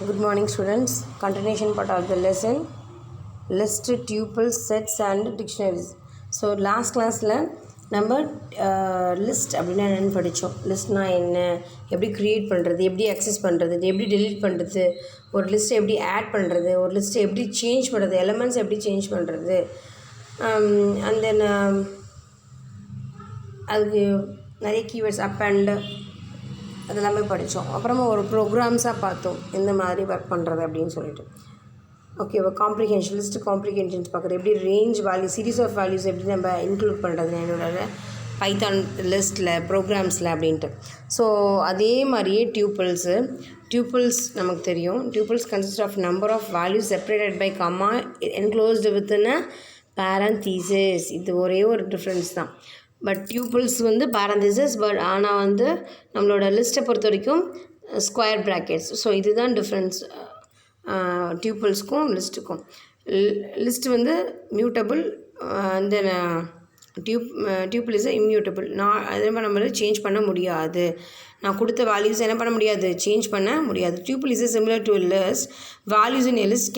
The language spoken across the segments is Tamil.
Good morning students. Continuation part of the lesson list, tuples, sets and dictionaries. So last classல நம்ம லிஸ்ட் அப்படின்னா என்னென்னு படித்தோம். லிஸ்ட்னா என்ன, எப்படி க்ரியேட் பண்ணுறது, எப்படி அக்சஸ் பண்ணுறது, எப்படி டெலீட் பண்ணுறது, ஒரு லிஸ்ட்டை எப்படி ஆட் பண்ணுறது, ஒரு லிஸ்ட்டை எப்படி சேஞ்ச் பண்ணுறது, எலமெண்ட்ஸ் எப்படி சேஞ்ச் பண்ணுறது, அண்ட் தென் அதுக்கு நிறைய கீவேர்ட்ஸ் அப் அண்ட் அதெல்லாமே படித்தோம். அப்புறமா ஒரு ப்ரோக்ராம்ஸாக பார்த்தோம் எந்த மாதிரி ஒர்க் பண்ணுறது அப்படின்னு சொல்லிட்டு. ஓகேவா, காம்ப்ரிஹென்ஷன் லிஸ்ட் காம்ப்ரிஹென்ஷன்ஸ் பார்க்குறது, எப்படி range value series of values எப்படி நம்ம இன்க்ளூட் பண்ணுறது என்னோட பைத்தான் லிஸ்ட்டில் ப்ரோக்ராம்ஸில் அப்படின்ட்டு. ஸோ அதே மாதிரியே டியூப்பிள்ஸ் நமக்கு தெரியும். Tuples consist of number of values separated by comma enclosed within parenthesis. இது ஒரே ஒரு டிஃப்ரென்ஸ் தான். பட் டியூப்பிள்ஸ் பேரந்தீசிஸ், பட் ஆனால் நம்மளோட லிஸ்ட்டை பொறுத்த வரைக்கும் ஸ்கொயர் ப்ராக்கெட்ஸ். ஸோ இதுதான் டிஃப்ரென்ஸ் டியூப்பிள்ஸ்க்கும் லிஸ்ட்டுக்கும். List mutable, then tuple is immutable. நான் அதே மாதிரி நம்ம சேஞ்ச் பண்ண முடியாது. நான் கொடுத்த வேல்யூஸ் என்ன பண்ண முடியாது, சேஞ்ச் பண்ண முடியாது. Tuple is similar to list. Values in a list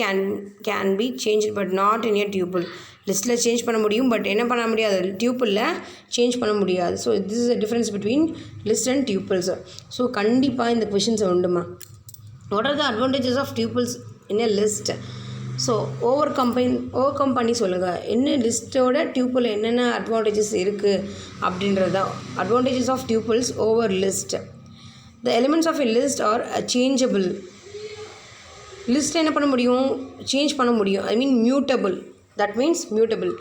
can be change but not in a tuple. லிஸ்ட்டில் சேஞ்ச் பண்ண முடியும், பட் என்ன பண்ண முடியாது, டியூப்பிளில் சேஞ்ச் பண்ண முடியாது. So this is the difference between list and tuples. So கண்டிப்பாக இந்த கொஷின்ஸ் உண்டுமா. What are the advantages of tuples in a list? So over come சொல்லுங்கள், என்ன லிஸ்ட்டோட டியூப்பிள் என்னென்ன அட்வான்டேஜஸ் இருக்குது அப்படின்றது தான். Advantages of tuples over list. The elements of a list are changeable. லிஸ்ட்டில் என்ன பண்ண முடியும், சேஞ்ச் பண்ண முடியும். I mean mutable. That means mutable.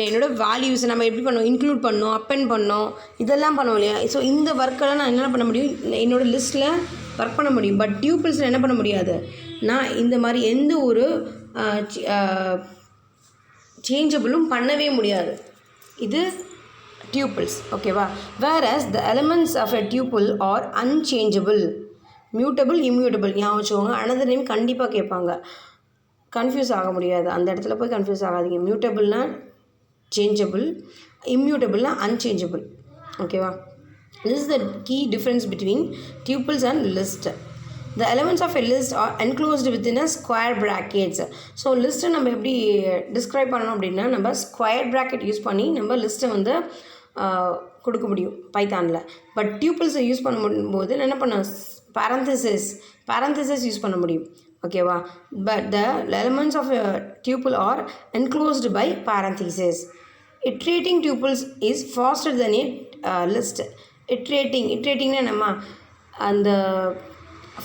என்னோடய வேல்யூஸ் நம்ம எப்படி பண்ணோம், இன்க்ளூட் பண்ணோம், அப்பெண்ட் பண்ணோம், இதெல்லாம் பண்ணோம் இல்லையா. ஸோ இந்த ஒர்க்கெல்லாம் நான் என்ன பண்ண முடியும், என்னோடய லிஸ்ட்டில் ஒர்க் பண்ண முடியும். பட் டியூப்பிள்ஸில் என்ன பண்ண முடியாது, நான் இந்த மாதிரி எந்த ஒரு சேஞ்சபிளும் பண்ணவே முடியாது. இது டியூப்பிள்ஸ். ஓகேவா. Whereas the elements of a tuple are unchangeable. Mutable, immutable ஞாபகம் வச்சுக்கோங்க. அனதர் நேம் கண்டிப்பாக கேட்பாங்க, கன்ஃபியூஸ் ஆக முடியாது. அந்த இடத்துல போய் கன்ஃபியூஸ் ஆகாதீங்க. மியூட்டபிள்னா சேஞ்சபிள், இம்யூட்டபிள்னா அன்சேஞ்சபிள். ஓகேவா. This is the key difference between tuples and list. The elements of a list are enclosed within a square brackets. So லிஸ்ட்டை நம்ம எப்படி டிஸ்கிரைப் பண்ணணும் அப்படின்னா, நம்ம ஸ்கொயர் ப்ராக்கெட் யூஸ் பண்ணி நம்ம லிஸ்ட்டை கொடுக்க முடியும் பைத்தானில். பட் டியூப்பிள்ஸை யூஸ் பண்ணும்போது என்ன பண்ண, பேரந்தசிஸ் யூஸ் பண்ண முடியும். ஓகேவா. But the elements of tuple are enclosed by parentheses. Iterating tuples is faster than a list. iteratingனா நம்ம அந்த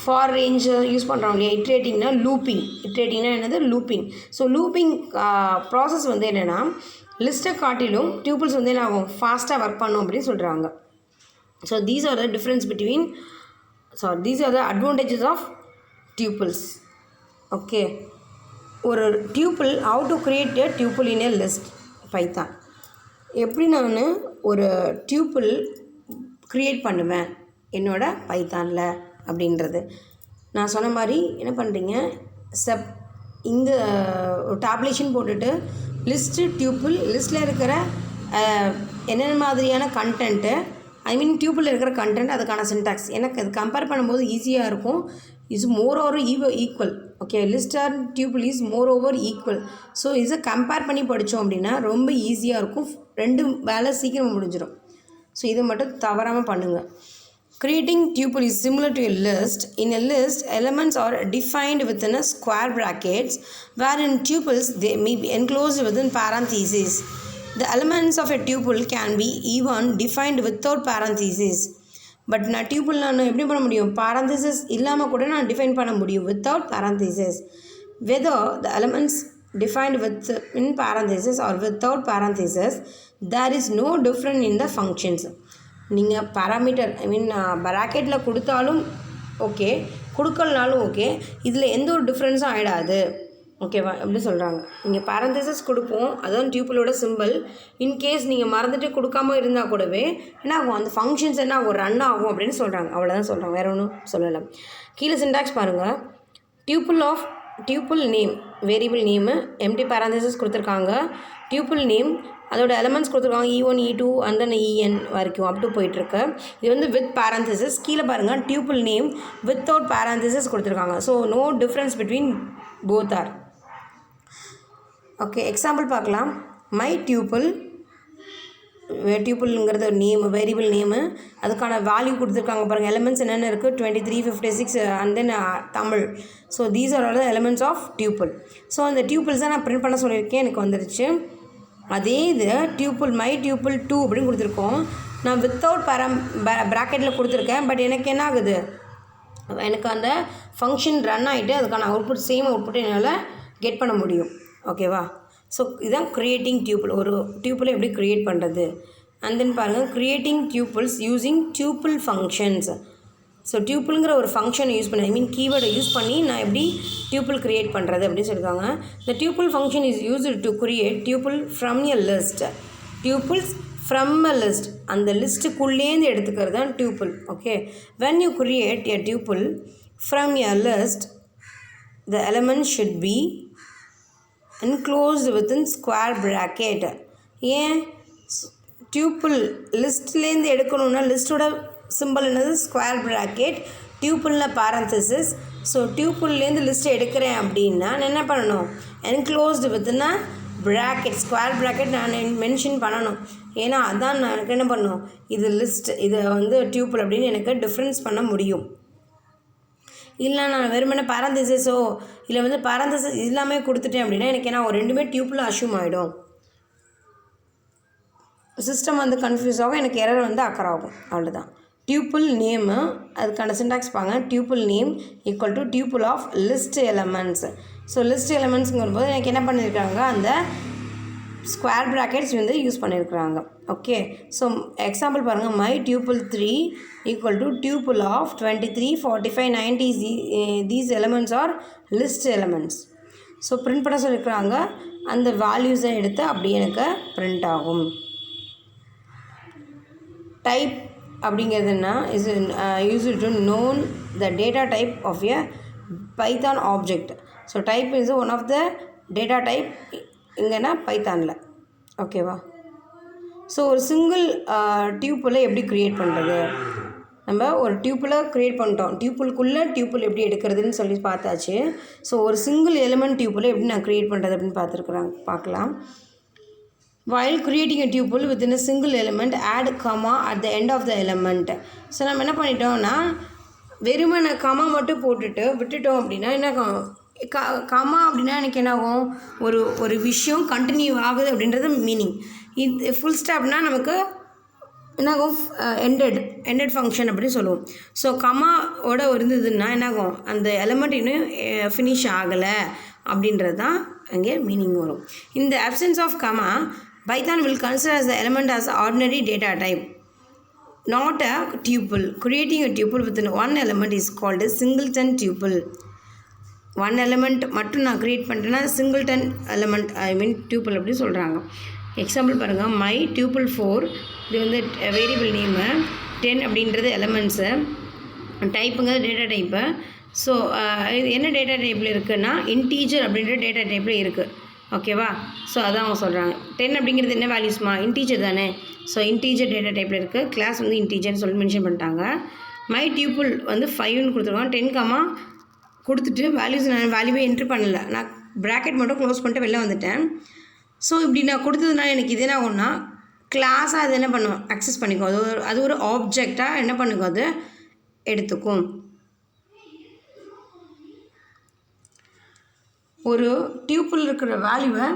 ஃபார் ரேஞ்ச் யூஸ் பண்ணுறோம் இல்லையா. iteratingனா என்னது, லூப்பிங். ஸோ லூப்பிங் ப்ராசஸ் என்னென்னா, லிஸ்ட்டை காட்டிலும் டியூப்பிள்ஸ் என்ன ஆகும், ஃபாஸ்ட்டாக ஒர்க் பண்ணும் அப்படின்னு சொல்கிறாங்க. So these are the difference between these are the advantages of tuples. Okay. ஒரு tuple, how to create a tuple in a list, Python. எப்படி நான் ஒரு டியூப்பிள் க்ரியேட் பண்ணுவேன் என்னோட பைத்தானில் அப்படின்றது நான் சொன்ன மாதிரி என்ன பண்ணுறீங்க, இந்த டேப்லேஷன் போட்டுட்டு லிஸ்ட்டு டியூப்பிள், லிஸ்ட்டில் இருக்கிற என்னென்ன மாதிரியான கண்டென்ட்டு, ஐ மீன் டியூப்பில் இருக்கிற கண்டென்ட், அதுக்கான சின்டாக்ஸ் எனக்கு அது கம்பேர் பண்ணும்போது ஈஸியாக இருக்கும். Is more over equal. Okay. List or tuple is more over equal. So இதை கம்பேர் பண்ணி படித்தோம் அப்படின்னா ரொம்ப ஈஸியாக இருக்கும். ரெண்டு வேலை சீக்கிரம் முடிஞ்சிடும். ஸோ இதை மட்டும் தவறாமல் பண்ணுங்கள். Creating tuple is similar to a list. In a list, elements are defined within a square brackets, where in tuples they may be enclosed within parentheses. The elements of a tuple can be even defined without parentheses. But நான் டியூப்பிள் நான் எப்படி பண்ண முடியும், parentheses இல்லாமல் கூட நான் டிஃபைன் பண்ண முடியும், without parentheses. Whether the elements defined within parentheses or without parentheses, there is no difference in the functions. நீங்கள் பேராமீட்டர், ஐ மீன் ப்ராக்கெட்டில் கொடுத்தாலும் ஓகே, கொடுக்கலனாலும் ஓகே, இதில் எந்த ஒரு டிஃப்ரென்ஸும் ஆகிடாது. ஓகேவா. எப்படி சொல்கிறாங்க, நீங்கள் பேரந்தசிஸ் கொடுப்போம், அதுதான் டியூப்பிளோட சிம்பிள். இன்கேஸ் நீங்கள் மறந்துட்டு கொடுக்காம இருந்தால் கூடவே என்ன ஆகும், அந்த ஃபங்க்ஷன்ஸ் என்ன ஆகும், ரன் ஆகும் அப்படின்னு சொல்கிறாங்க. அவ்வளோதான் சொல்கிறாங்க, வேறு ஒன்றும் சொல்லலை. கீழே சின்டாக்ஸ் பாருங்கள். Tuple of tuple name variable name empty parenthesis கொடுத்துருக்காங்க. டியூப்புள் நேம் அதோட எலமெண்ட்ஸ் கொடுத்துருக்காங்க E1 E2 and then En வரைக்கும் அப் டு போயிட்டுருக்கு. இது வந்து வித் பேரந்தசிஸ். கீழே பாருங்கள் டியூப்புள் நேம் வித்தவுட் பேரந்தசிஸ் கொடுத்துருக்காங்க. So no difference between both are. Okay, example பார்க்கலாம். மை டியூப்புள் டியூப்புள்ங்கிறது ஒரு நேம் வேரியபிள் நேமு, அதுக்கான வேல்யூ கொடுத்துருக்காங்க பாருங்கள். எலிமெண்ட்ஸ் என்னென்ன இருக்குது 23 56 and then Tamil. So these are all the elements of tuple. So அந்த டியூப்புள்ஸை நான் பிரிண்ட் பண்ண சொல்லியிருக்கேன், எனக்கு வந்துருச்சு. அதே இது டியூப்புள் மை டியூப்புள் 2 அப்படின்னு கொடுத்துருக்கோம். நான் வித்தவுட் ப்ராக்கெட்டில் கொடுத்துருக்கேன். பட் எனக்கு என்ன ஆகுது, எனக்கு அந்த ஃபங்க்ஷன் ரன் ஆகிட்டு அதுக்கான அவுட்புட் சேம் அவுட்புட் என்னால் கெட் பண்ண முடியும். ஓகேவா? ஸோ இதுதான் க்ரியேட்டிங் டியூப்புள். ஒரு டியூப்புளை எப்படி க்ரியேட் பண்ணுறது. அண்ட் தென் பாருங்கள், creating tuples using tuple functions. So டியூப்புளுங்கிற ஒரு ஃபங்க்ஷனை யூஸ் பண்ணி கீவேர்டை யூஸ் பண்ணி நான் எப்படி டியூப்புள் க்ரியேட் பண்ணுறது அப்படின்னு சொல்லியிருக்காங்க. The tuple function is used to create tuple from a list. Tuples from a list, அந்த லிஸ்ட்டுக்குள்ளேருந்து எடுத்துக்கிறது தான் tuple. Okay, when you create a tuple from a list, the element should be enclosed within square bracket. ஏன் டியூப்புள் லிஸ்ட்லேருந்து எடுக்கணுன்னா லிஸ்ட்டோட சிம்பிள் என்னது ஸ்கொயர் ப்ராக்கெட், டியூப்புளில் பேரந்தசிஸ். ஸோ டியூப்புள்லேருந்து லிஸ்ட் எடுக்கிறேன் அப்படின்னா நான் என்ன பண்ணணும், enclosed within bracket square bracket நான் மென்ஷன் பண்ணணும். ஏன்னா அதான் நான் எனக்கு என்ன பண்ணணும், இது லிஸ்ட், இதை வந்து டியூப்புள் அப்படின்னு எனக்கு டிஃப்ரென்ஸ் பண்ண முடியும். இல்லை நான் வெறுமனே பேரந்தசிஸோ இல்லை வந்து பேரந்தசிஸ் எல்லாமே கொடுத்துட்டேன் அப்படின்னா எனக்கு என்ன ரெண்டுமே டியூப்பில் அஷ்யூம் ஆகிடும். சிஸ்டம் வந்து கன்ஃபியூஸ் ஆகும், எனக்கு எரர் வந்து அக்கர் ஆகும். அவ்வளோதான். டியூப்புள் நேமு அதுக்கான சின்டாக்ஸ் பாங்க. Tuple name equal to tuple of list elements. So list எலமெண்ட்ஸுங்கும் போது எனக்கு என்ன பண்ணியிருக்காங்க, அந்த ஸ்கொயர் ப்ராக்கெட்ஸ் வந்து யூஸ் பண்ணியிருக்கிறாங்க. ஓகே, ஸோ எக்ஸாம்பிள் பாருங்கள். My tuple 3 equal to tuple of 23 45 90. These elements are list elements. So print பண்ண சொல்லியிருக்கிறாங்க. அந்த வேல்யூஸை எடுத்து அப்படியே எனக்கு பிரிண்ட் ஆகும். டைப் அப்படிங்கிறதுனா is used to know the data type of a Python object. So type is one of the data type இங்கன்னா பைத்தானில். ஓகேவா? ஸோ ஒரு சிங்கிள் டியூப்புளை எப்படி க்ரியேட் பண்ணுறது, நம்ம ஒரு டியூப்புளை க்ரியேட் பண்ணிட்டோம். டியூப்புளுக்குள்ளே டியூப்புள் எப்படி எடுக்கிறதுன்னு சொல்லி பார்த்தாச்சு. ஸோ ஒரு சிங்கிள் எலிமெண்ட் டியூப்புளை எப்படி நான் க்ரியேட் பண்ணுறது அப்படின்னு பார்க்கலாம். while creating a tuple within a single element, add comma at the end of the element. So நம்ம என்ன பண்ணிட்டோம்னா வெறுமனை கமா மட்டும் போட்டுட்டு விட்டுட்டோம் அப்படின்னா என்ன கமா அப்படின்னா எனக்கு என்ன ஆகும், ஒரு விஷயம் கண்டினியூ ஆகுது அப்படின்றது மீனிங். இது ஃபுல் ஸ்டாப்னால் நமக்கு என்னாகும், எண்டட் ஃபங்க்ஷன் அப்படின்னு சொல்லுவோம். ஸோ கமாவோட இருந்ததுன்னா என்னாகும், அந்த எலமெண்ட் இன்னும் ஃபினிஷ் ஆகலை அப்படின்றது தான் அங்கே மீனிங் வரும். இந்த absence of comma, Python will consider as the element as ordinary data type, not a tuple. Creating a tuple within one element is called a singleton tuple. One element மட்டும் நான் க்ரியேட் பண்ணிட்டேன்னா சிங்கிள்டன் எலிமெண்ட் டியூப்புள் அப்படி சொல்கிறாங்க. எக்ஸாம்பிள் பாருங்கள். மை டியூப்புள் 4 இது வந்து வேரியபிள் நேமு, 10 அப்படின்றது எலிமெண்ட்ஸு, டைப்புங்க டேட்டா டைப்பு. ஸோ இது என்ன டேட்டா டைப்பில் இருக்குதுன்னா இன்டீஜர் அப்படின்ற டேட்டா டைப்பில் இருக்குது. ஓகேவா? ஸோ அதான் அவங்க சொல்கிறாங்க. 10 அப்படிங்கிறது என்ன வேல்யூஸ்மா, இன்டீஜர் தானே. ஸோ இன்டீஜர் டேட்டா டைப்பில் இருக்குது. கிளாஸ் வந்து இன்டீஜர்னு சொல்லி மென்ஷன் பண்ணிட்டாங்க. மை டியூப்புள் வந்து 5ன்னு கொடுத்துருவாங்க. 10 கமா கொடுத்துட்டு வேல்யூஸ் நான் வேல்யூவே என்ட்ரி பண்ணலை, நான் ப்ராக்கெட் மட்டும் க்ளோஸ் பண்ணிட்டு வெளில வந்துட்டேன். ஸோ இப்படி நான் கொடுத்ததுனால எனக்கு இது என்ன ஆகும்னா கிளாஸாக அது என்ன பண்ணும், அக்சஸ் பண்ணிக்கும். அது ஒரு ஆப்ஜெக்டாக என்ன பண்ணுக்கும், அது எடுத்துக்கும். ஒரு டியூப்புள் இருக்கிற வேல்யூவை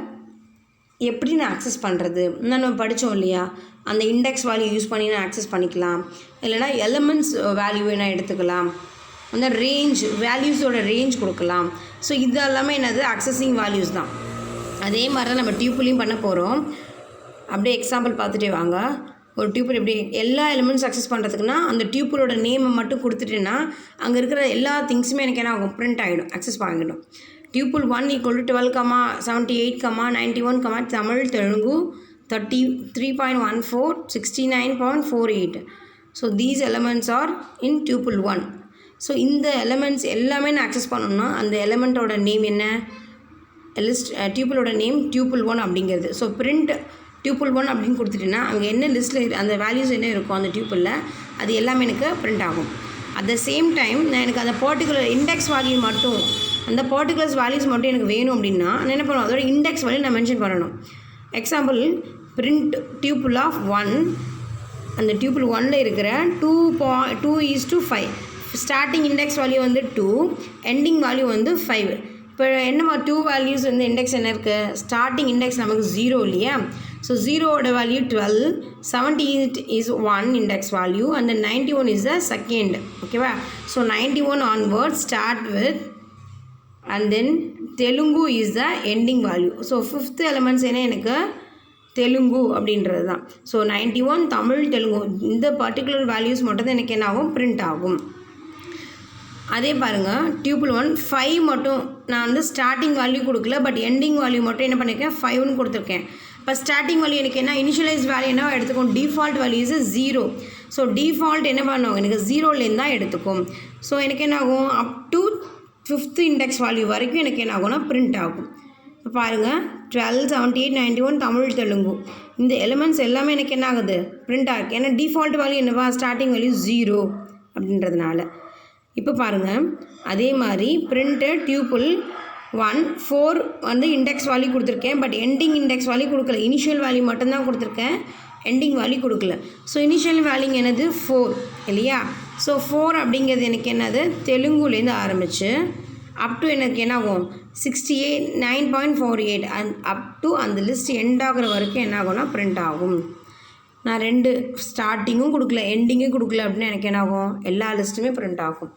எப்படி நான் அக்சஸ் பண்ணுறது, நம்ம படித்தோம் இல்லையா, அந்த இண்டெக்ஸ் வேல்யூ யூஸ் பண்ணி நான் அக்சஸ் பண்ணிக்கலாம். இல்லைனா எலிமெண்ட்ஸ் வேல்யூவை நான் எடுத்துக்கலாம், அந்த ரேஞ்ச் வேல்யூஸோட ரேஞ்ச் கொடுக்கலாம். ஸோ இது எல்லாமே என்னது, அக்சஸிங் வேல்யூஸ் தான். அதே மாதிரி தான் நம்ம டியூப்புளையும் பண்ண போகிறோம். அப்படியே எக்ஸாம்பிள் பார்த்துட்டே வாங்க. ஒரு டியூப்புள் எப்படி எல்லா எலிமெண்ட்ஸ் அக்சஸ் பண்ணுறதுக்குன்னா அந்த டியூப்புளோட நேமை மட்டும் கொடுத்துட்டேன்னா அங்கே இருக்கிற எல்லா திங்ஸுமே எனக்கு என்ன ஆகும், பிரிண்ட் ஆகிடும், அக்சஸ் பண்ணிடும். Tuple 1 equal to 12, 78, 91, Tamil Telugu 33.14, 69.48. So these elements are in tuple 1. So இந்த எலமெண்ட்ஸ் எல்லாமே நான் ஆக்சஸ் பண்ணணும்னா அந்த எலமெண்ட்டோட நேம் என்ன, லிஸ்ட் டியூப்பிளோட நேம் டியூப்பிள் 1 அப்படிங்கிறது. ஸோ பிரிண்ட் டியூப்பிள் 1 அப்படின்னு கொடுத்துட்டேன்னா அங்கே என்ன லிஸ்ட்டில் அந்த வேல்யூஸ் என்ன இருக்கும் அந்த டியூப்பிளில் அது எல்லாமே எனக்கு பிரிண்ட் ஆகும். அட் த சேம் டைம் நான் எனக்கு அந்த பர்டிகுலர் இண்டெக்ஸ் வேல்யூ மட்டும் அந்த பர்டிகுலர்ஸ் வேல்யூஸ் மட்டும் எனக்கு வேணும் அப்படின்னா நான் என்ன பண்ணுவோம், அதோட இண்டெக்ஸ் வேல்யூ நான் மென்ஷன் பண்ணணும். எக்ஸாம்பிள் பிரிண்ட் டியூப்பிள் ஆஃப் 1, அந்த டியூப்பிள் 1ல் இருக்கிற 2:5 ஸ்டார்டிங் இண்டெக்ஸ் வேல்யூ வந்து 2, எண்டிங் வேல்யூ வந்து 5. இப்போ என்னமா 2 வேல்யூஸ் வந்து இண்டெக்ஸ் என்ன இருக்குது, ஸ்டார்டிங் இண்டெக்ஸ் நமக்கு 0 இல்லையா. ஸோ 0ஓட value 12, 78 is 1 index value and 91 is the second. ஓகேவா. So 91 onwards start with and then Telugu is the ending value. So 5th elements என்ன எனக்கு தெலுங்கு அப்படின்றது தான். ஸோ 91 தமிழ் தெலுங்கு இந்த பர்டிகுலர் வேல்யூஸ் மட்டும் தான் எனக்கு என்ன ஆகும், பிரிண்ட் ஆகும். அதே பாருங்கள் டியூப்பிள் 1 5 மட்டும் நான் வந்து ஸ்டார்டிங் வேல்யூ கொடுக்கல, பட் எண்டிங் வேல்யூ மட்டும் என்ன பண்ணியிருக்கேன் 5ன்னு கொடுத்துருக்கேன். இப்போ ஸ்டார்டிங் வேல்யூ எனக்கு என்ன இனிஷியலைஸ் வேல்யூ என்ன எடுத்துக்கும், default value is 0. So default என்ன பண்ணுவோம் எனக்கு 0லேருந்து தான் எடுத்துக்கும். ஸோ எனக்கு என்ன ஆகும், up to 5th index value வரைக்கும் எனக்கு என்ன ஆகும்னா பிரிண்ட் ஆகும். இப்போ பாருங்கள் 12, 78, 91 தமிழ் தெலுங்கு இந்த எலிமெண்ட்ஸ் எல்லாமே எனக்கு என்ன ஆகுது, பிரிண்ட் ஆகுது. ஏன்னா டிஃபால்ட் வேல்யூ என்னவா, ஸ்டார்டிங் வேல்யூ 0 அப்படின்றதுனால. இப்போ பாருங்கள் அதே மாதிரி பிரிண்டட் டியூப்பிள் 1 4 வந்து இண்டெக்ஸ் வேல்யூ கொடுத்துருக்கேன், பட் எண்டிங் இண்டெக்ஸ் வேல்யூ கொடுக்கல. இனிஷியல் வேல்யூ மட்டும்தான் கொடுத்துருக்கேன், எண்டிங் வேல்யூ கொடுக்கல. ஸோ இனிஷியல் வேல்யூ என்னது 4 இல்லையா. ஸோ 4 அப்படிங்கிறது எனக்கு என்னது தெலுங்குலேருந்து ஆரம்பித்து அப் டு எனக்கு என்ன ஆகும் 69.48 அண்ட் அப் டு அந்த லிஸ்ட் எண்ட் ஆகிற வரைக்கும் என்ன ஆகும்னா பிரிண்ட் ஆகும். நான் 2 ஸ்டார்டிங்கும் கொடுக்கல எண்டிங்கும் கொடுக்கல அப்படின்னா எனக்கு என்ன ஆகும், எல்லா லிஸ்ட்டுமே பிரிண்ட் ஆகும்.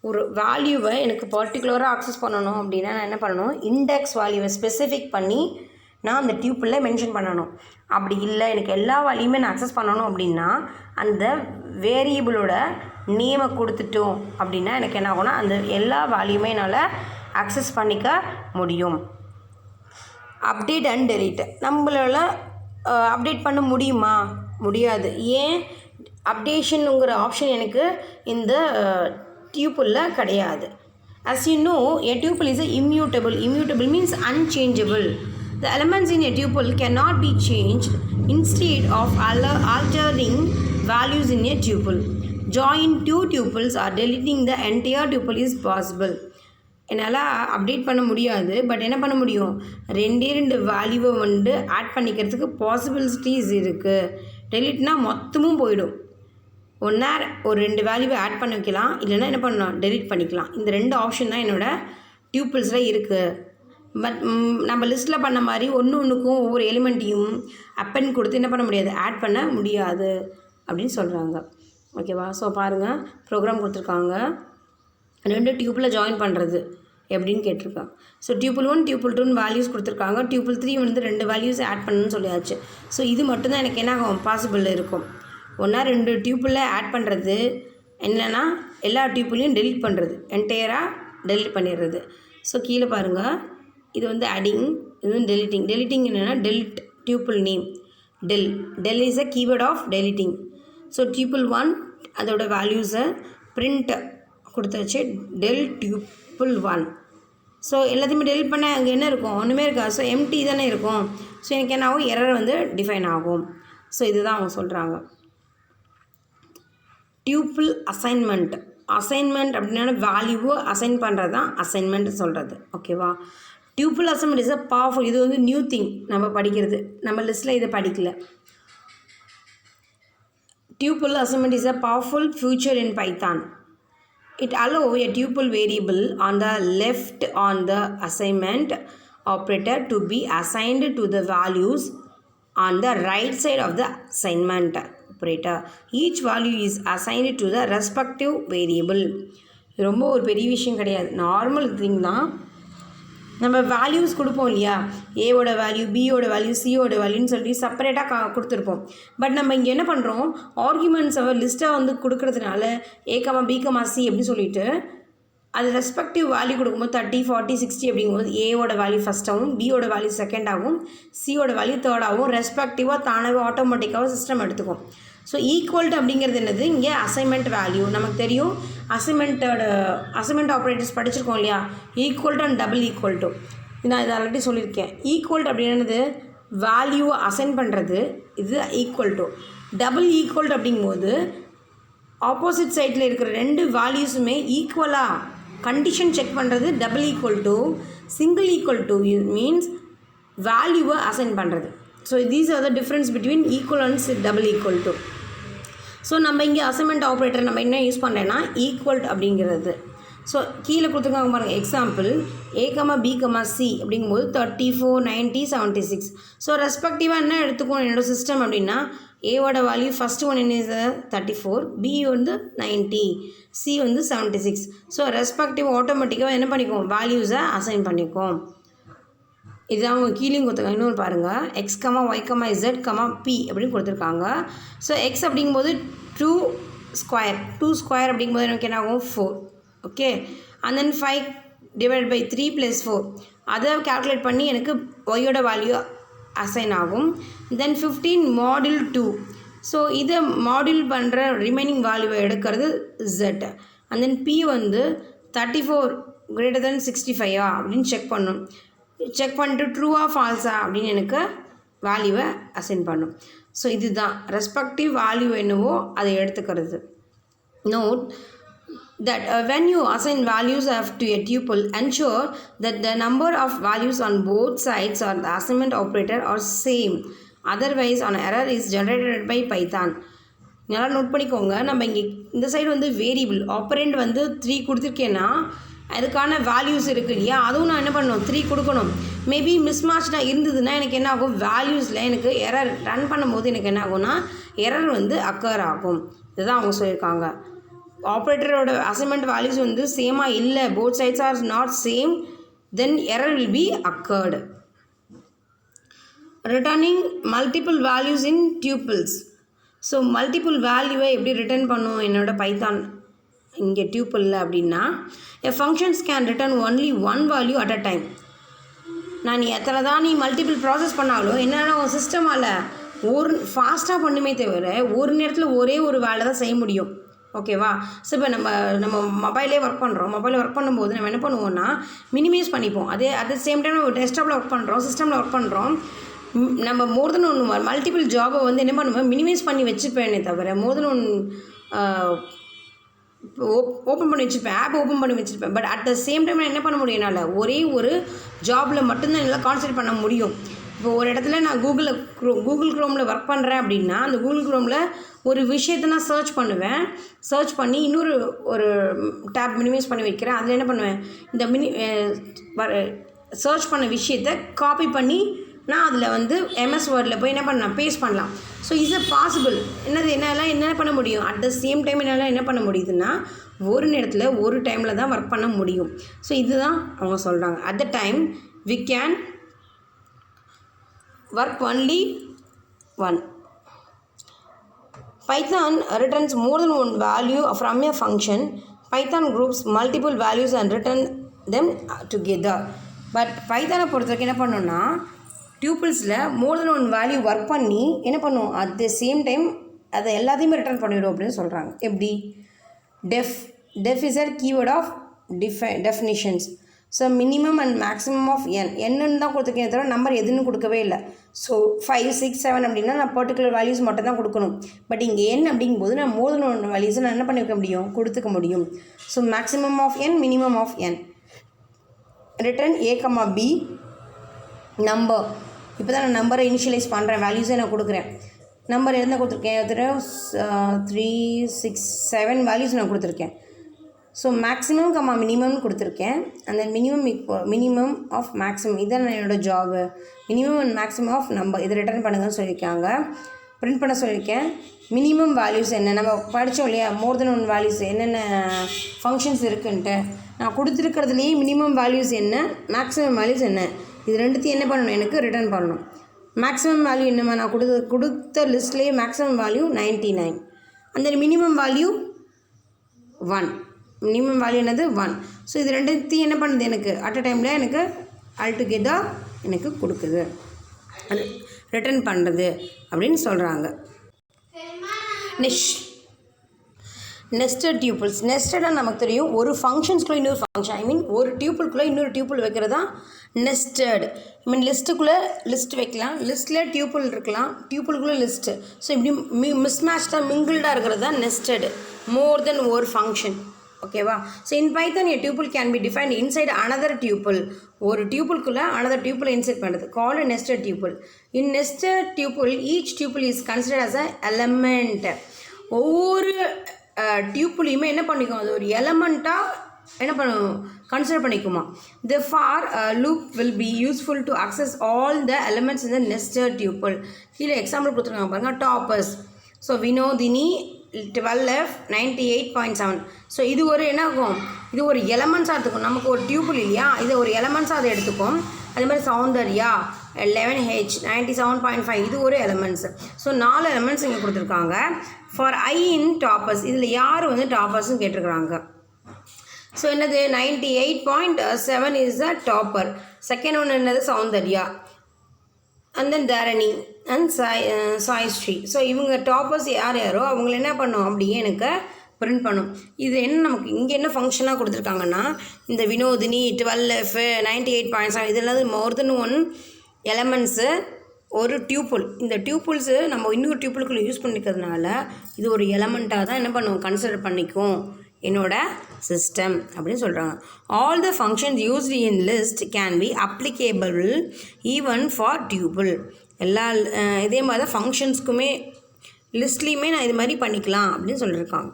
ஒரு வேல்யூவை எனக்கு பர்டிகுலராக ஆக்சஸ் பண்ணணும் அப்படின்னா நான் என்ன பண்ணணும், இண்டெக்ஸ் வேல்யூவை ஸ்பெசிஃபிக் பண்ணி நான் அந்த டியூப்பிளில் மென்ஷன் பண்ணணும். அப்படி இல்லை எனக்கு எல்லா வேல்யூமே நான் ஆக்சஸ் பண்ணணும் அப்படின்னா அந்த வேரியபிளோட நேமை கொடுத்துட்டோம் அப்படின்னா எனக்கு என்ன ஆகும்னா அந்த எல்லா வேல்யூமே என்னால் ஆக்சஸ் பண்ணிக்க முடியும். அப்டேட் அண்ட் டெலீட் நம்மளால் அப்டேட் பண்ண முடியுமா, முடியாது. ஏன், அப்டேஷனுங்கிற ஆப்ஷன் எனக்கு இந்த டியூப்பிளில் கிடையாது. As you know, a tuple is immutable. Immutable means unchangeable. The elements in a tuple cannot be changed instead of altering values in a tuple. Join 2 tuples or deleting the entire tuple is possible. என்னால் அப்டேட் பண்ண முடியாது, பட் என்ன பண்ண முடியும், 2 வேல்யூவை வந்து ஆட் பண்ணிக்கிறதுக்கு பாசிபிலிட்டிஸ் இருக்குது. டெலிட்னா மொத்தமும் போயிடும். ஒன்றா ஒரு 2 வேல்யூவை ஆட் பண்ண வைக்கலாம், இல்லைன்னா என்ன பண்ணலாம் டெலிட் பண்ணிக்கலாம். இந்த 2 ஆப்ஷன் தான் என்னோடய டியூப்பிள்ஸில் இருக்குது. பட் நம்ம லிஸ்ட்டில் பண்ண மாதிரி ஒன்றுக்கும் ஒவ்வொரு எலிமெண்ட்டையும் அப்பன் கொடுத்து என்ன பண்ண முடியாது, ஆட் பண்ண முடியாது அப்படின்னு சொல்கிறாங்க. ஓகேவா. ஸோ பாருங்கள் ப்ரோக்ராம் கொடுத்துருக்காங்க, 2 டியூப்பில் ஜாயின் பண்ணுறது எப்படின்னு கேட்டிருக்காங்க. ஸோ டியூப்பிள் 1 டியூப்பிள் 2 வேல்யூஸ் கொடுத்துருக்காங்க. டியூப்பிள் 3 வந்து 2 வேல்யூஸ் ஆட் பண்ணணும்னு சொல்லியாச்சு. ஸோ இது மட்டும்தான் எனக்கு என்ன ஆகும், பாசிபிள் இருக்கும். ஒன்றா 2 டியூப்பில் ஆட் பண்ணுறது, என்னென்னா எல்லா டியூப்பிளையும் டெலிட் பண்ணுறது, என்டையராக டெலிட் பண்ணிடுறது. ஸோ கீழே பாருங்கள் இது வந்து அடிங், இது வந்து டெலிட்டிங். டெலிட்டிங் என்னென்னா delete tuple name, del is a keyword of deleting. So tuple 1 அதோட வேல்யூஸை பிரிண்ட் கொடுத்தாச்சு, டெல் டியூப்பிள் 1. ஸோ எல்லாத்தையுமே டெலிட் பண்ண அங்கே என்ன இருக்கும், ஒன்றுமே இருக்காது. ஸோ எம்டி தானே இருக்கும். ஸோ எனக்கு என்ன ஆகும், எரர் வந்து டிஃபைன் ஆகும். ஸோ இதுதான் அவங்க சொல்கிறாங்க. Tuple assignment. அசைன்மெண்ட் அப்படின்னா வேல்யூவை அசைன் பண்ணுறது தான் அசைன்மெண்ட் சொல்கிறது. ஓகேவா. Tuple assignment is a powerful, இது வந்து நியூ திங் நம்ம படிக்கிறது, நம்ம லிஸ்ட்டில் இதை படிக்கல. Tuple assignment is a powerful feature in Python. It allows a tuple variable on the left on the assignment operator to be assigned to the values on the right side of the assignment operator. Each value is assigned to the respective variable. ரொம்ப ஒரு பெரிய விஷயம் கிடையாது, நார்மல் திங் தான். நம்ம வேல்யூஸ் கொடுப்போம் இல்லையா, ஏவோட வேல்யூ, பியோட வேல்யூ, சியோட வேல்யூன்னு சொல்லி செப்பரேட்டாக கொடுத்துருப்போம். பட் நம்ம இங்கே என்ன பண்ணுறோம், ஆர்குமெண்ட்ஸை லிஸ்ட்டாக வந்து கொடுக்கறதுனால ஏகமா பிகமா சி அப்படின்னு சொல்லிட்டு அது ரெஸ்பெக்டிவ் வேல்யூ கொடுக்கும்போது 30, 40, 60 அப்படிங்கும்போது ஏவோட வேல்யூ ஃபஸ்ட்டாகவும், பியோட வேல்யூ செகண்டாகவும், சியோட வேல்யூ தேர்டாகவும் ரெஸ்பெக்டிவாக தானாகவே ஆட்டோமேட்டிக்காகவும் சிஸ்டம் எடுத்துக்கும். ஸோ ஈக்குவல் டு அப்படிங்கிறது என்னது, இங்கே அசைன்மெண்ட் வேல்யூ நமக்கு தெரியும். அசைன்மெண்ட் ஆப்ரேட்டர்ஸ் படிச்சிருக்கோம் இல்லையா, equal to and double equal to. நான் இதை ஆல்ரெடி சொல்லியிருக்கேன். ஈக்குவல் டு அப்படின்னது வேல்யூவை அசைன் பண்ணுறது, இது equal to. Double equal to அப்படிங்கும்போது ஆப்போசிட் சைடில் இருக்கிற ரெண்டு வேல்யூஸுமே ஈக்குவலாக கண்டிஷன் செக் பண்ணுறது double equal to. Single equal to means வேல்யூவை அசைன் பண்ணுறது. So these are the difference between equal and double equal to. So நம்ம இங்கே அசைன்மெண்ட் ஆப்ரேட்டர் நம்ம என்ன யூஸ் பண்ணுறேன்னா ஈக்குவல் அப்படிங்கிறது. ஸோ கீழே கொடுத்துருக்காங்க பாருங்கள், எக்ஸாம்பிள் A, B, C அப்படிங்கும்போது 34, 90, 76. ஸோ ரெஸ்பெக்டிவாக என்ன எடுத்துக்கணும் என்னோடய சிஸ்டம் அப்படின்னா, ஏவோட வேல்யூ ஃபஸ்ட்டு ஒன் என்ன 34, B வந்து 90, C வந்து 76. ஸோ ரெஸ்பெக்டிவ் ஆட்டோமேட்டிக்காக என்ன பண்ணிக்கும், வேல்யூஸை அசைன் பண்ணிக்கும். இதுதான் அவங்க கீழே கொடுத்துருக்காங்க. இன்னொரு பாருங்கள், X, Y, Z, P அப்படின்னு கொடுத்துருக்காங்க. ஸோ X அப்படிங்கும்போது 2 ஸ்கொயர் அப்படிங்கும்போது எனக்கு என்ன ஆகும் 4. Okay, and then 5 divide by 3 + 4 அதை கால்குலேட் பண்ணி எனக்கு ஒய்யோட வேல்யூ அசைன் ஆகும். தென் 15 மாடியூல் 2. ஸோ இதை மாடியூல் பண்ணுற ரிமைனிங் வேல்யூவை எடுக்கிறது Z. அண்ட் தென் P வந்து 34 > 65 அப்படின்னு செக் பண்ணும். செக் பண்ணிட்டு ட்ரூவா ஃபால்ஸா அப்படின்னு எனக்கு வேல்யூவை அசைன் பண்ணும். ஸோ இதுதான் ரெஸ்பெக்டிவ் வேல்யூ என்னவோ அதை எடுத்துக்கிறது. Note that when you assign values to a tuple, ensure that the number of values on both sides or the assignment operator are same. Otherwise an error is generated by Python. நல்லா நோட் பண்ணிக்கோங்க. நம்ம இங்கே இந்த சைடு வந்து வேரியபிள் ஆப்பரண்ட் வந்து 3 கொடுத்துருக்கேன்னா அதுக்கான வேல்யூஸ் இருக்குது இல்லையா, அதுவும் நான் என்ன பண்ணணும் 3 கொடுக்கணும். மேபி மிஸ்மேட்ச்டாக இருந்ததுன்னா எனக்கு என்ன ஆகும், வேல்யூஸில் எனக்கு எரர் ரன் பண்ணும்போது எனக்கு என்ன ஆகும்னா எரர் வந்து அக்கர் ஆகும். இதுதான் அவங்க சொல்லியிருக்காங்க. ஆப்ரேட்டரோட அசைன்மெண்ட் வேல்யூஸ் வந்து சேமாக இல்லை, both sides are not same, then error will be occurred. Returning multiple values in tuples. So multiple வேல்யூவை எப்படி ரிட்டர்ன் பண்ணும் என்னோட பைத்தான் இங்கே டியூப்பிளில் அப்படின்னா, a functions can return only one value at a time. நான் எத்தனை தான் நீ மல்டிபிள் ப்ராசஸ் பண்ணாலும் என்னென்னா உன் சிஸ்டமால் ஃபாஸ்ட்டாக பண்ணுமே தவிர ஒரு நேரத்தில் ஒரே ஒரு வேலை தான் செய்ய முடியும். ஓகேவா? ஸோ இப்போ நம்ம மொபைலே ஒர்க் பண்ணுறோம். மொபைலில் ஒர்க் பண்ணும்போது நம்ம என்ன பண்ணுவோம்னா மினிமைஸ் பண்ணிப்போம். அட் த சேம் டைம் நம்ம டெஸ்க்டாப்பில் ஒர்க் பண்ணுறோம், சிஸ்டமில் ஒர்க் பண்ணுறோம். நம்ம மோர் தென் ஒன்று மல்டிபிள் ஜாபை வந்து என்ன பண்ணுவேன், மினிமைஸ் பண்ணி வச்சுப்பேனே தவிர மோர் தென் ஒன் ஓப்பன் பண்ணி வச்சுருப்பேன், ஆப் ஓப்பன் பண்ணி வச்சுருப்பேன். But at the same time என்ன பண்ண முடியும், என்னால் ஒரே ஒரு ஜாபில் மட்டும்தான் என்னால் கான்சன்ட்ரேட் பண்ண முடியும். இப்போ ஒரு இடத்துல நான் கூகுள் க்ரோமில் ஒர்க் பண்ணுறேன் அப்படின்னா அந்த கூகுள் க்ரோமில் ஒரு விஷயத்தை நான் சர்ச் பண்ணுவேன். சர்ச் பண்ணி இன்னொரு டேப் மினிமைஸ் பண்ணி வைக்கிறேன். அதில் என்ன பண்ணுவேன், இந்த சர்ச் பண்ண விஷயத்தை காப்பி பண்ணி நான் அதில் வந்து எம்எஸ் வேர்டில் போய் என்ன பண்ணலாம், பேஸ்ட் பண்ணலாம். So is a possible. என்னால் என்ன பண்ண முடியும், அட் த சேம் டைம் என்னால் என்ன பண்ண முடியுதுன்னா ஒரு நேரத்தில் ஒரு டைமில் தான் ஒர்க் பண்ண முடியும். ஸோ இதுதான் அவங்க சொல்கிறாங்க. At the time we can work only one. Python returns more than one value from a function. Python groups multiple values and return them together. But Python பொறுத்தவரைக்கும் என்ன பண்ணணும்னா டியூப்பிள்ஸில் மோர் தென் ஒன் வேல்யூ ஒர்க் பண்ணி என்ன பண்ணுவோம், அட் த சேம் டைம் அதை எல்லாத்தையுமே ரிட்டர்ன் பண்ணிவிடும் அப்படின்னு சொல்கிறாங்க. எப்படி, def is a keyword of definitions. So minimum and maximum of என்னன்னு தான் கொடுத்துருக்கேன் தவிர நம்பர் எதுன்னு கொடுக்கவே இல்லை. ஸோ 5, 6, 7 அப்படின்னா நான் பர்டிகுலர் வேல்யூஸ் மட்டும் தான் கொடுக்கணும். பட் இங்கே n அப்படிங்கும்போது நான் மோர் தென் ஒன் வேல்யூஸை நான் என்ன பண்ணிக்க முடியும், கொடுத்துக்க முடியும். So maximum of n, minimum of n. Return A, B number. இப்போ தான் நான் நம்பரை இனிஷியலைஸ் பண்ணுறேன், வேல்யூஸை நான் கொடுக்குறேன். நம்பர் என்ன கொடுத்துருக்கேன், 3, 6, 7 வேல்யூஸ் நான் கொடுத்துருக்கேன். ஸோ மேக்ஸிமம் மினிமம்னு கொடுத்துருக்கேன். அந்த மினிமம் ஆஃப் மேக்ஸிமம் இதான் என்னோடய job. Minimum and maximum of number இதை ரிட்டர்ன் பண்ணுங்கன்னு சொல்லியிருக்காங்க. பிரிண்ட் பண்ண சொல்லியிருக்கேன். மினிமம் வேல்யூஸ் என்ன, நம்ம படித்தோம் இல்லையா, மோர் தென் ஒன் வேல்யூஸ் என்னென்ன ஃபங்க்ஷன்ஸ் இருக்குன்ட்டு நான் கொடுத்துருக்கிறதுலேயே மினிமம் வேல்யூஸ் என்ன, மேக்ஸிமம் வேல்யூஸ் என்ன, இது ரெண்டுத்தையும் என்ன பண்ணணும், எனக்கு ரிட்டர்ன் பண்ணணும். மேக்ஸிமம் வேல்யூ என்னம்மா, நான் கொடுத்த லிஸ்ட்லேயே மேக்ஸிமம் வேல்யூ 99. அந்த மினிமம் வேல்யூ 1. மினிமம் வேல்யூ என்னது 1. ஸோ இது ரெண்டுத்தையும் என்ன பண்ணுது, எனக்கு அட் அ டைமில் எனக்கு ஆல்டுகெதர் எனக்கு கொடுக்குது, ரிட்டர்ன் பண்ணுறது அப்படின்னு சொல்கிறாங்க. நெஸ்டட் டியூப்பிள்ஸ். நெஸ்டடாக நமக்கு தெரியும், ஒரு ஃபங்க்ஷன்ஸ்குள்ளே இன்னொரு ஃபங்க்ஷன், ஐ மீன் ஒரு டியூப்பிள்குள்ளே இன்னொரு டியூப்பிள் வைக்கிறது தான் நெஸ்டட். ஐ மீன் லிஸ்ட்டுக்குள்ளே லிஸ்ட் வைக்கலாம், லிஸ்ட்டில் டியூப்பிள் இருக்கலாம், டியூப்பிள்குள்ளே லிஸ்ட்டு. ஸோ இப்படி மிஸ்மேட்ச் தான், மிங்கிள்டாக இருக்கிறது தான் நெஸ்டட், மோர் தென் ஒரு ஃபங்க்ஷன். ஓகேவா? So in Python a tuple can be defined inside another tuple. ஒரு டியூப்பிள்குள்ளே another tuple இன்சைட் பண்ணுறது called a nested tuple. In nested tuple, each tuple is considered as an element. ஒவ்வொரு டியூப்புலையுமே என்ன பண்ணிக்கும், அது ஒரு எலமெண்ட்டாக என்ன பண்ணும், consider பண்ணிக்குமா. Therefore, loop will be useful to access all the elements in the nested tuple. கீழே எக்ஸாம்பிள் கொடுத்துருக்காங்க பாருங்கள். Toppers. So Vinodhini 12F 98.7. So இது ஒரு என்ன ஆகும், இது ஒரு எலமெண்ட்ஸாக எடுத்துக்கும். நமக்கு ஒரு டியூப்பிள் இல்லையா, இது ஒரு எலமெண்ட்ஸாக அதை எடுத்துக்கும். அதே மாதிரி சௌந்தர்யா 11H 97.5, இது ஒரு எலமெண்ட்ஸ். ஸோ 4 எலமெண்ட்ஸ் இங்கே கொடுத்துருக்காங்க. ஃபார் ஐ இன் டாப்பர்ஸ், இதில் யார் வந்து டாப்பர்ஸ்ன்னு கேட்டிருக்கிறாங்க. ஸோ என்னது 98.7 இஸ் த டாப்பர். செகண்ட் ஒன்று என்னது Soundarya, and then Dharani and Saisri. So இவங்க டாப்பர்ஸ் யார் யாரோ அவங்கள என்ன பண்ணும், அப்படியே எனக்கு பிரிண்ட் பண்ணும். இது என்ன நமக்கு இங்கே என்ன ஃபங்க்ஷனாக கொடுத்துருக்காங்கன்னா, இந்த வினோதினி 12F 98.7 இதெல்லாம் மோர் தென் ஒன் எலமெண்ட்ஸு ஒரு டியூப்புள். இந்த டியூப்புள்ஸு நம்ம இன்னொரு டியூப்புளுக்குள்ளே யூஸ் பண்ணிக்கிறதுனால இது ஒரு எலமெண்ட்டாக தான் என்ன பண்ணுவோம், கன்சிடர் பண்ணிக்கும் என்னோட சிஸ்டம் அப்படின்னு சொல்கிறாங்க. All the functions used in list can be applicable even for tuple. எல்லா இதே மாதிரி தான் ஃபங்க்ஷன்ஸ்க்குமே லிஸ்ட்லேயுமே நான் இது மாதிரி பண்ணிக்கலாம் அப்படின்னு சொல்லியிருக்காங்க.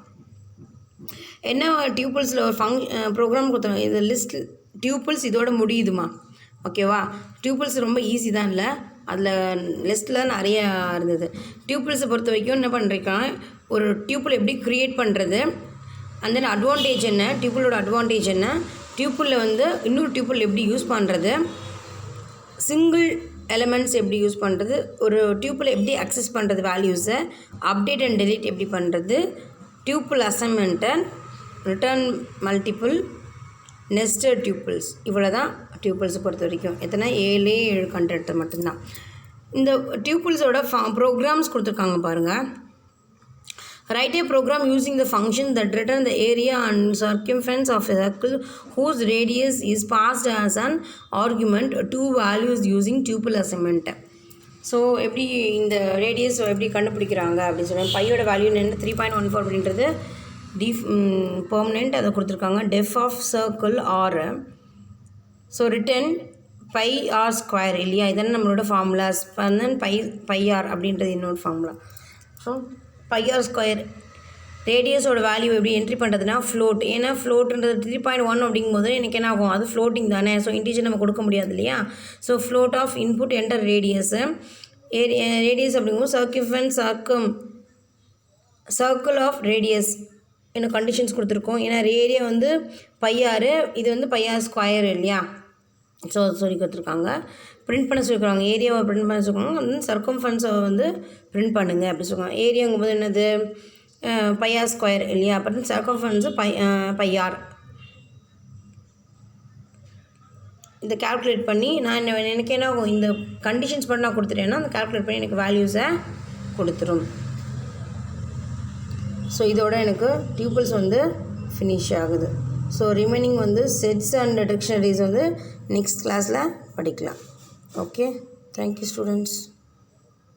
என்ன டியூபிள்ஸில் ஒரு ப்ரோக்ராம் கொடுத்துருவோம், இது லிஸ்ட் டியூபிள்ஸ் இதோட முடியுதுமா. ஓகேவா? டியூபிள்ஸ் ரொம்ப ஈஸி தான், இல்லை அதில் லிஸ்ட்டில் நிறைய இருந்தது. டியூபிள்ஸை பொறுத்த வரைக்கும் என்ன பண்ணுறேன், ஒரு டியூபிள் எப்படி க்ரியேட் பண்ணுறது, அண்ட் தென் அட்வான்டேஜ் என்ன, டியூப்பிளோட அட்வான்டேஜ் என்ன, டியூப்பிளில் வந்து இன்னொரு டியூப்பிள் எப்படி யூஸ் பண்ணுறது, சிங்கிள் எலிமெண்ட்ஸ் எப்படி யூஸ் பண்ணுறது, ஒரு டியூப்பிள் எப்படி அக்சஸ் பண்ணுறது, வேல்யூஸை அப்டேட் அண்ட் டெலீட் எப்படி பண்ணுறது, tuple assignment, return multiple, nested tuples. இவ்வளோ தான் டியூப்பிள்ஸை பொறுத்த வரைக்கும். எத்தனை 7 கண்டென்ட் மட்டும்தான். இந்த டியூப்பிள்ஸோட ப்ரோக்ராம்ஸ் கொடுத்துருக்காங்க பாருங்கள். Write a program using the function that return the area and circumference of a circle whose radius is passed as an argument to values using tuple assignment. So எப்படி இந்த ரேடியஸ் எப்படி கண்டுபிடிக்கிறாங்க அப்படின்னு சொன்னால், பையோட வேல்யூ என்ன 3.14 அப்படின்றது பெர்மனெண்ட், அதை கொடுத்துருக்காங்க. Def of circle R. So return pi R square இல்லையா, இதெல்லாம் நம்மளோட ஃபார்முலாஸ். தென் பை ஆர் அப்படின்றது இன்னொரு formula. So pi R square ரேடியஸோட வேல்யூ எப்படி என்ட்ரி பண்ணுறதுனா ஃப்ளோட். ஏன்னா ஃப்ளோட்டுன்றது 3.1 அப்படிங்கும்போது எனக்கு என்ன ஆகும், அது ஃப்ளோட்டிங் தானே. ஸோ இன்டீஜர் நம்ம கொடுக்க முடியாது இல்லையா. So float of input enter radius. Radius அப்படிங்கும்போது சர்க்கிள் ஆஃப் ரேடியஸ் என்ன கண்டிஷன்ஸ் கொடுத்துருக்கோம். ஏன்னா ஏரியா வந்து பையாறு, இது வந்து பையார் ஸ்கொயர் இல்லையா. ஸோ சொல்லி கொடுத்துருக்காங்க. பிரிண்ட் பண்ண சொல்லியிருக்காங்க, ஏரியாவை பிரிண்ட் பண்ண சொல்லியிருக்காங்க. வந்து சர்க்கம்ஃபரன்ஸை வந்து பிரிண்ட் பண்ணுங்கள் அப்படின்னு சொல்லுவாங்க. ஏரியாங்கும்போது என்னது பையார் ஸ்கொயர் இல்லையா. அப்புறம் சர்க்கம்ஃபரன்ஸு பையார். இதை கால்குலேட் பண்ணி நான் எனக்கு என்ன ஆகும், இந்த கண்டிஷன்ஸ் மட்டும் நான் கொடுத்துட்டேன்னா அந்த கால்குலேட் பண்ணி எனக்கு வேல்யூஸை கொடுத்துரும். ஸோ இதோட எனக்கு டியூபிள்ஸ் வந்து ஃபினிஷ் ஆகுது. ஸோ ரிமைனிங் வந்து செட்ஸ் அண்ட் டிக்ஷனரிஸ் வந்து நெக்ஸ்ட் கிளாஸில் படிக்கலாம். Okay, thank you students.